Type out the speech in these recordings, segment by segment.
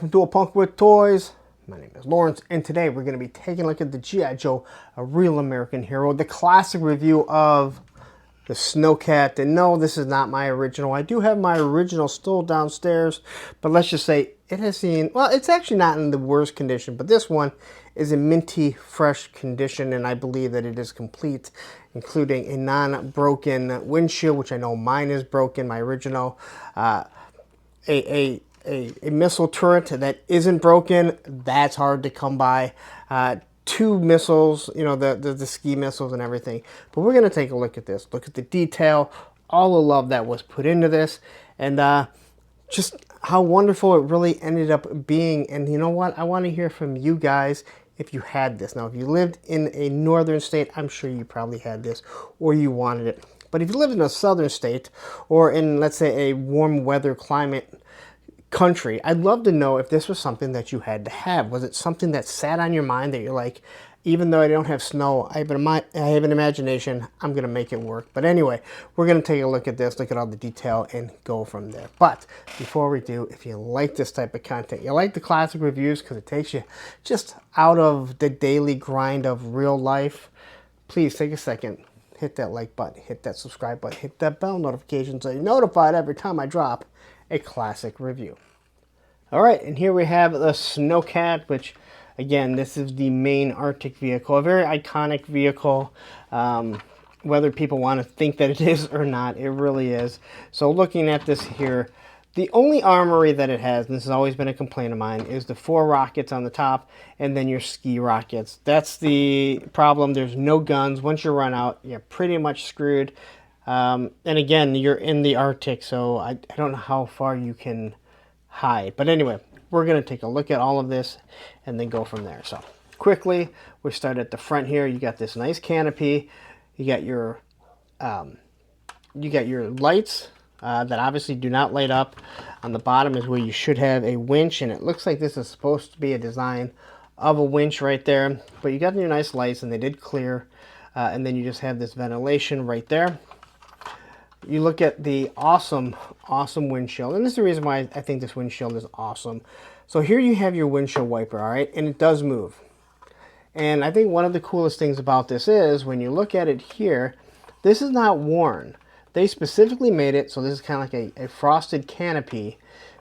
welcome to A Punk with Toys. My name is Lawrence, and today we're going to be taking a look at the G.I. Joe, A Real American Hero, the classic review of the Snowcat. And no, this is not my original. I do have my original still downstairs, but let's just say it has seen, well, it's actually not in the worst condition, but this one is in minty, fresh condition, and I believe that it is complete, including a non-broken windshield, which I know mine is broken, my original, a missile turret that isn't broken. That's hard to come by. Two missiles, you know, the ski missiles and everything. But we're going to take a look at this. Look at the detail, all the love that was put into this, and just how wonderful it really ended up being. And you know what? I want to hear from you guys if you had this. Now, if you lived in a northern state, I'm sure you probably had this or you wanted it. But if you lived in a southern state or in, let's say, a warm weather climate country, I'd love to know if this was something that you had to have. Was it something that sat on your mind that you're like, even though I don't have snow, I have an imagination, I'm going to make it work. But anyway, we're going to take a look at this, look at all the detail, and go from there. But before we do, if you like this type of content, you like the classic reviews because it takes you just out of the daily grind of real life, please take a second, hit that like button, hit that subscribe button, hit that bell notification so you're notified every time I drop a classic review. All right, and here we have the Snowcat, which, again, this is the main Arctic vehicle, a very iconic vehicle. Whether people want to think that it is or not, it really is. So looking at this here, the only armory that it has, and this has always been a complaint of mine, is the 4 rockets on the top and then your ski rockets. That's the problem. There's no guns. Once you run out, you're pretty much screwed. And again, you're in the Arctic, so I don't know how far you can hide. But anyway, we're going to take a look at all of this and then go from there. So quickly, we start at the front here. You got this nice canopy. You got your lights that obviously do not light up. On the bottom is where you should have a winch, and it looks like this is supposed to be a design of a winch right there. But you got your nice lights, and they did clear. And then you just have this ventilation right there. You look at the awesome windshield, and this is the reason why I think this windshield is awesome. So here you have your windshield wiper, all right, and it does move. And I think one of the coolest things about this is when you look at it here, this is not worn. They specifically made it so this is kind of like a frosted canopy,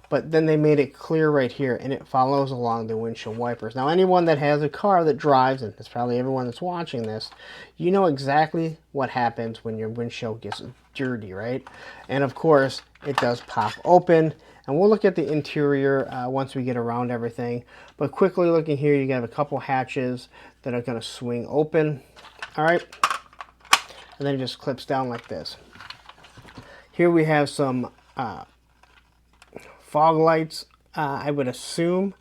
but then they made it clear right here, and it follows along the windshield wipers. Now, anyone that has a car that drives, and it's probably everyone that's watching this, you know exactly what happens when your windshield gets dirty, right? And of course, it does pop open, and we'll look at the interior once we get around everything. But quickly looking here, you have a couple hatches that are going to swing open, all right? And then it just clips down like this. Here we have some fog lights, I would assume,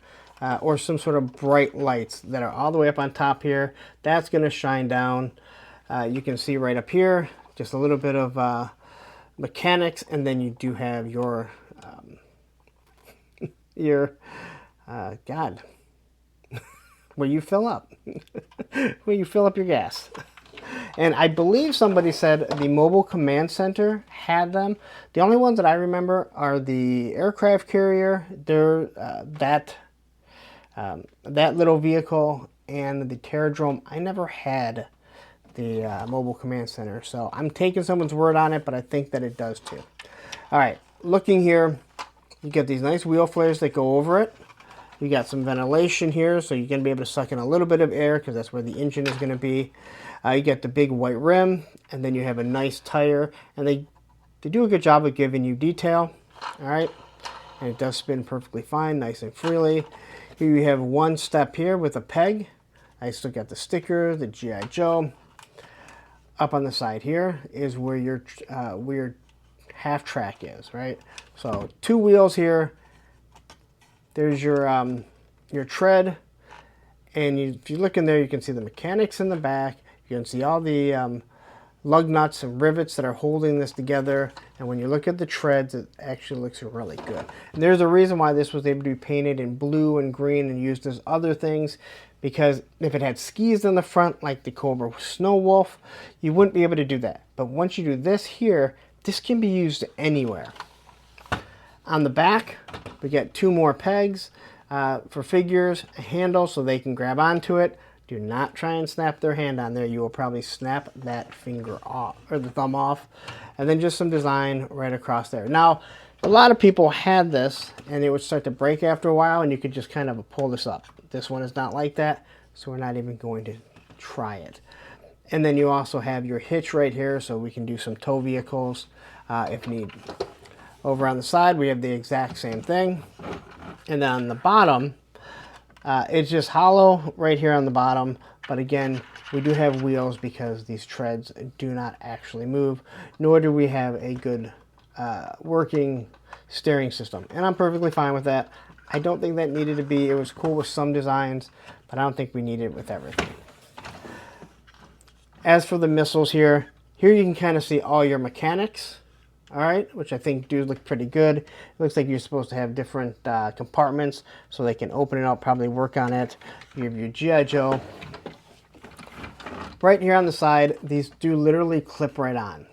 or some sort of bright lights that are all the way up on top here. That's going to shine down. You can see right up here, just a little bit of mechanics, and then you do have your God, where you fill up, where you fill up your gas. And I believe somebody said the mobile command center had them. The only ones that I remember are the aircraft carrier, that little vehicle, and the Terradrome. I never had the mobile command center, so I'm taking someone's word on it, but I think that it does too. All right, looking here, you get these nice wheel flares that go over it. You got some ventilation here, so you're going to be able to suck in a little bit of air because that's where the engine is going to be. You get the big white rim, and then you have a nice tire, and they do a good job of giving you detail, all right? And it does spin perfectly fine, nice and freely. Here you have one step here with a peg. I still got the sticker, the G.I. Joe. Up on the side here is where your half track is, right? So 2 wheels here. There's your tread, and if you look in there, you can see the mechanics in the back. You can see all the lug nuts and rivets that are holding this together. And when you look at the treads, it actually looks really good. And there's a reason why this was able to be painted in blue and green and used as other things, because if it had skis in the front like the Cobra Snow Wolf, you wouldn't be able to do that. But once you do this here, this can be used anywhere. On the back, we get 2 more pegs. for figures, a handle so they can grab onto it. Do not try and snap their hand on there. You will probably snap that finger off, or the thumb off. And then just some design right across there. Now, a lot of people had this, and it would start to break after a while, and you could just kind of pull this up. This one is not like that, so we're not even going to try it. And then you also have your hitch right here, so we can do some tow vehicles if need. Over on the side, we have the exact same thing. And then on the bottom, it's just hollow right here on the bottom. But again, we do have wheels because these treads do not actually move, nor do we have a good working steering system. And I'm perfectly fine with that. I don't think that needed to be. It was cool with some designs, but I don't think we need it with everything. As for the missiles here you can kind of see all your mechanics. All right, which I think do look pretty good. It looks like you're supposed to have different compartments so they can open it up, probably work on it. You have your G.I. Joe. Right here on the side, these do literally clip right on.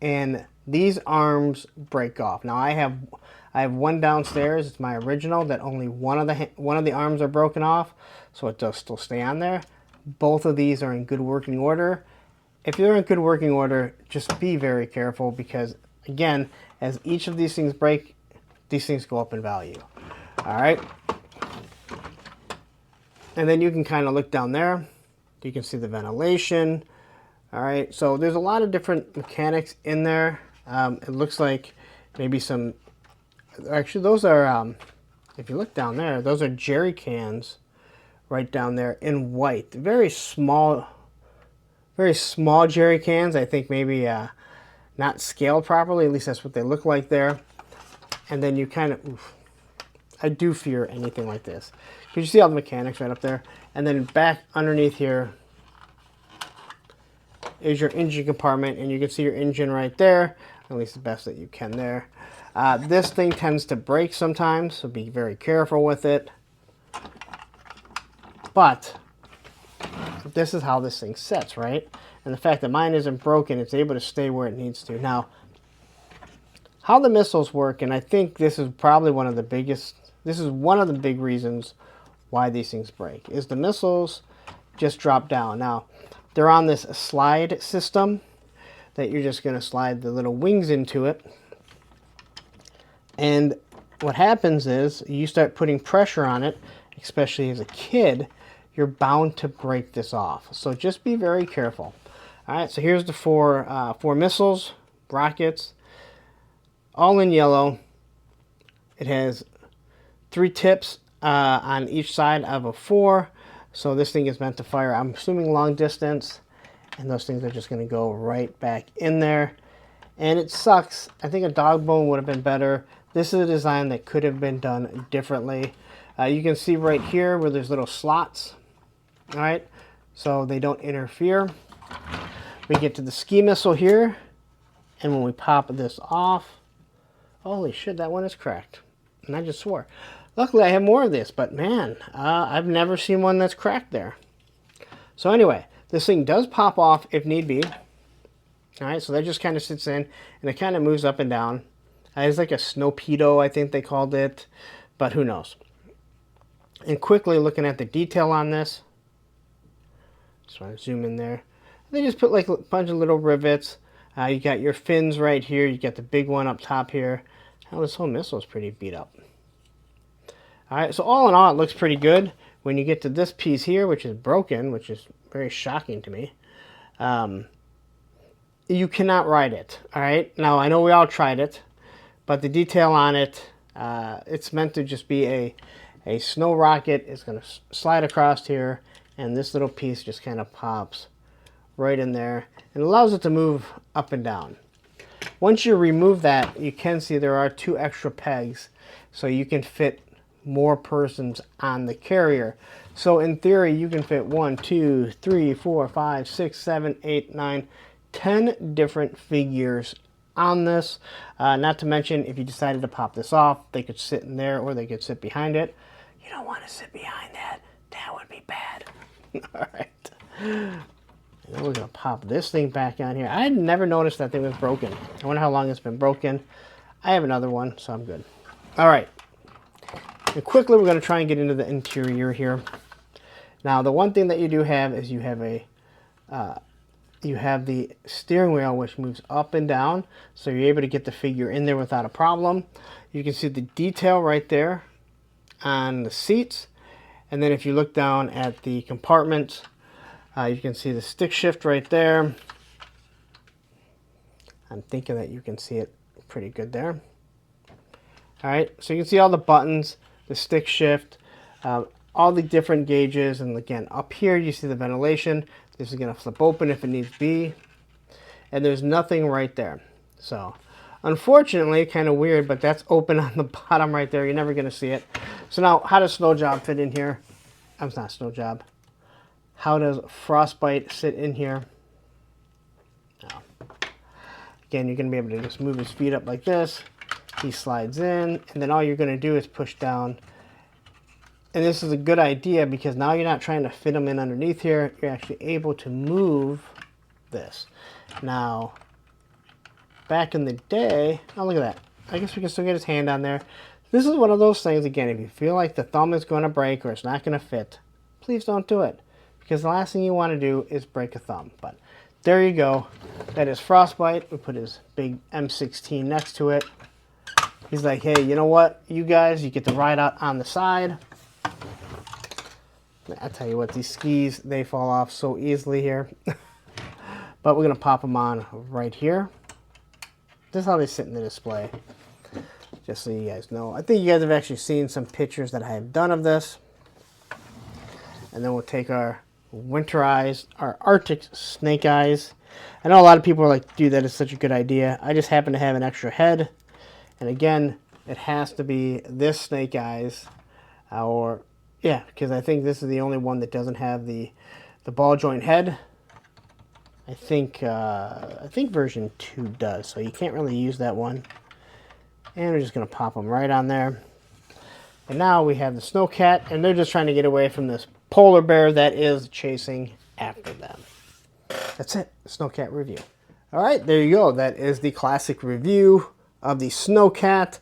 And these arms break off. Now I have one downstairs, it's my original, that only one of the arms are broken off, so it does still stay on there. Both of these are in good working order. If you're in good working order, just be very careful because again, as each of these things break, these things go up in value. All right. And then you can kind of look down there. You can see the ventilation. All right. So there's a lot of different mechanics in there. It looks like maybe some, actually those are, if you look down there, those are jerry cans right down there in white. Very small jerry cans. I think maybe, not scaled properly, at least that's what they look like there. And then you kind of, I do fear anything like this. Because you see all the mechanics right up there. And then back underneath here is your engine compartment, and you can see your engine right there, at least the best that you can there. This thing tends to break sometimes, so be very careful with it. But this is how this thing sits, right? And the fact that mine isn't broken, it's able to stay where it needs to. Now, how the missiles work, and I think this is probably one of the biggest, this is one of the big reasons why these things break, is the missiles just drop down. Now, they're on this slide system that you're just going to slide the little wings into it. And what happens is you start putting pressure on it, especially as a kid, you're bound to break this off. So just be very careful. All right, so here's the four missiles, rockets, all in yellow. It has 3 tips on each side of a 4. So this thing is meant to fire, I'm assuming, long distance. And those things are just going to go right back in there. And it sucks. I think a dog bone would have been better. This is a design that could have been done differently. You can see right here where there's little slots. All right, so they don't interfere. We get to the ski missile here, and when we pop this off, holy shit, that one is cracked. And I just swore. Luckily, I have more of this, but man, I've never seen one that's cracked there. So anyway, this thing does pop off if need be. All right, so that just kind of sits in, and it kind of moves up and down. It's like a snowpedo, I think they called it, but who knows. And quickly looking at the detail on this, just want to zoom in there. They just put like a bunch of little rivets. You got your fins right here. You got the big one up top here. Now this whole missile is pretty beat up. All right, so all in all, it looks pretty good. When you get to this piece here, which is broken, which is very shocking to me, you cannot ride it. All right, now I know we all tried it, but the detail on it, it's meant to just be a snow rocket. It's going to slide across here, and this little piece just kind of pops right in there and allows it to move up and down. Once you remove that, you can see there are 2 extra pegs, so you can fit more persons on the carrier. So in theory, you can fit 1, 2, 3, 4, 5, 6, 7, 8, 9, 10 different figures on this. Not to mention, if you decided to pop this off, they could sit in there or they could sit behind it. You don't want to sit behind that. That would be bad. All right. And then we're going to pop this thing back on here. I had never noticed that thing was broken. I wonder how long it's been broken. I have another one, so I'm good. All right. And quickly, we're going to try and get into the interior here. Now, the one thing that you do have is you have the steering wheel, which moves up and down, so you're able to get the figure in there without a problem. You can see the detail right there on the seats. And then if you look down at the compartments, you can see the stick shift right there. I'm thinking that you can see it pretty good there. All right, so you can see all the buttons, the stick shift, all the different gauges, and again, up here you see the ventilation. This is going to flip open if it needs be, and there's nothing right there. So, unfortunately, kind of weird, but that's open on the bottom right there. You're never going to see it. So now, how does Snow Job fit in here? It's not Snow Job. How does Frostbite sit in here? Oh. Again, you're going to be able to just move his feet up like this. He slides in, and then all you're going to do is push down. And this is a good idea because now you're not trying to fit them in underneath here. You're actually able to move this. Now, back in the day, oh, look at that. I guess we can still get his hand on there. This is one of those things, again, if you feel like the thumb is going to break or it's not going to fit, please don't do it. Because the last thing you want to do is break a thumb. But there you go. That is Frostbite. We put his big M16 next to it. He's like, hey, you know what? You guys, you get to ride out on the side. I tell you what, these skis, they fall off so easily here. But we're going to pop them on right here. This is how they sit in the display. Just so you guys know. I think you guys have actually seen some pictures that I have done of this. And then we'll take our winterized, our Arctic snake eyes. I know a lot of people are like, dude, that is such a good idea. I just happen to have an extra head. And again, it has to be this snake eyes. Or, yeah, because I think this is the only one that doesn't have the ball joint head. I think version 2 does, so you can't really use that one. And we're just going to pop them right on there. And now we have the Snowcat, and they're just trying to get away from this polar bear that is chasing after them. That's it, the Snowcat review. All right, there you go. That is the classic review of the Snowcat.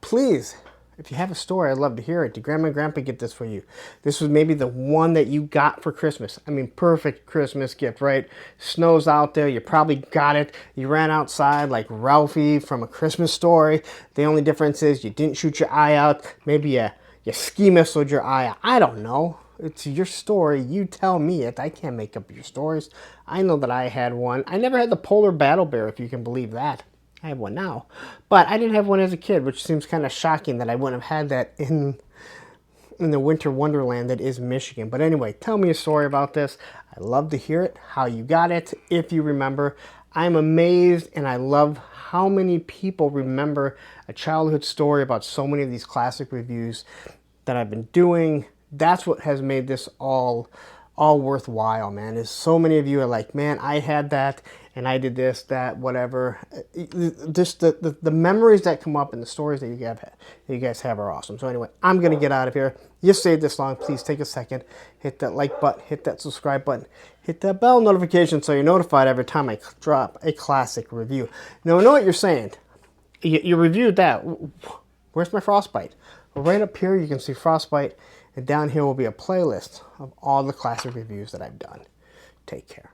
Please, if you have a story, I'd love to hear it. Did Grandma and Grandpa get this for you? This was maybe the one that you got for Christmas. I mean, perfect Christmas gift, right? Snow's out there. You probably got it. You ran outside like Ralphie from A Christmas Story. The only difference is you didn't shoot your eye out. Maybe you ski missiled your eye out. I don't know. It's your story. You tell me it. I can't make up your stories. I know that I had one. I never had the polar battle bear, if you can believe that. I have one now, but I didn't have one as a kid, which seems kind of shocking that I wouldn't have had that in the winter wonderland that is Michigan. But anyway, tell me a story about this. I'd love to hear it, how you got it, if you remember. I'm amazed, and I love how many people remember a childhood story about so many of these classic reviews that I've been doing. That's what has made this all worthwhile, man. Is so many of you are like, man, I had that, and I did this, that, whatever. Just the memories that come up and the stories that you guys have are awesome. So anyway, I'm going to get out of here. You stayed this long, please take a second. Hit that like button, hit that subscribe button, hit that bell notification so you're notified every time I drop a classic review. Now, I know what you're saying. You reviewed that. Where's my Frostbite? Well, right up here, you can see Frostbite. And down here will be a playlist of all the classic reviews that I've done. Take care.